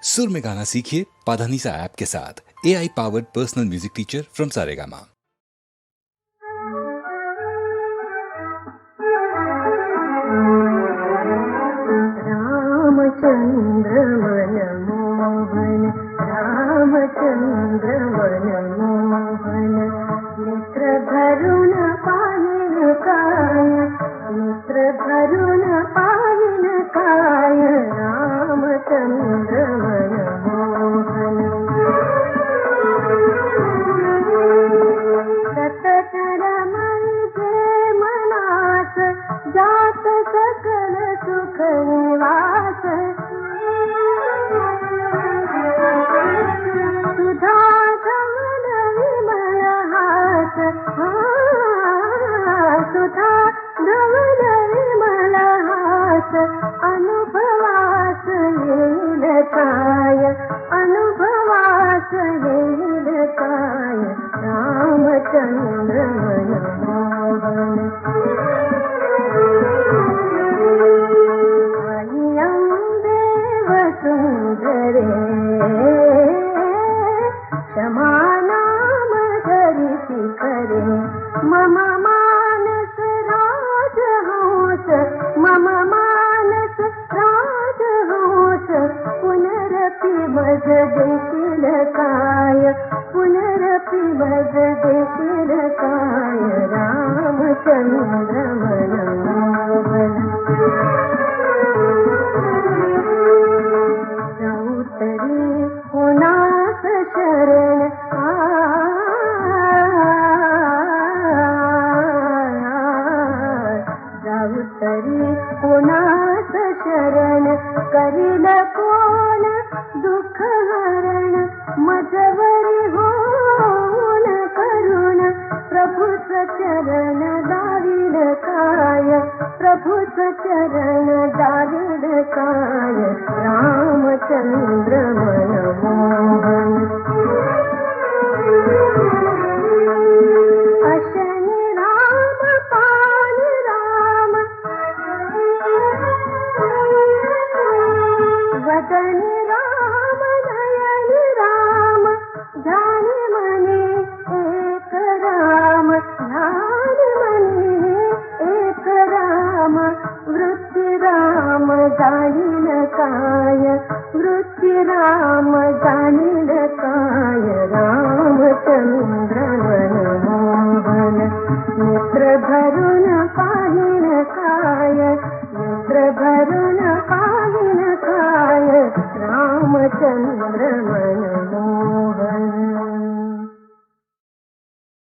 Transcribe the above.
सुर में गाना सीखिए पाधानीसा ऐप के साथ। AI powered personal music teacher from Saregama. Ramchandra Manmohan, Ramchandra Manmohan, नेत्र भरून पाहिन काय, नेत्र भरून पाहिन काय, रामचंद्र मनमोहन। सतत रमई जे मनास, जात सकल सुख निवास। सुधा धवल विमल हास, सुधा धवल विमल हास, अनुभवास येईल काय, अनुभवास येईल काय, रामचंद्र मनमोहन। सुंदरे क्षमा नाम धरिसी करे, मम मानस राजहंस, मम मानस राजहंस, पुनरपि मज देशील काय, पुनरपि मज देशील काय, रामचंद्र मनमोहन। पुनास शरण जाऊतरी पुनास शरण, करील कोण दुःख हरण, मजवरी होऊन करुण, प्रभुच चरण दारिल काय, प्रभुच चरण दारिल काय, रामचंद्र मनमोहन। अशनि राम पान राम, वदनि राम नयनि राम, ध्यानि मनि एक राम, ध्यानि मनि एक राम, वृत्ति राम जानिल काय, वृत्ति राम जानिल काय, रामचंद्र मनमोहन। नेत्र भरून पाहिन काय, नेत्र भरून पाहिन काय, रामचंद्र मनमोहन।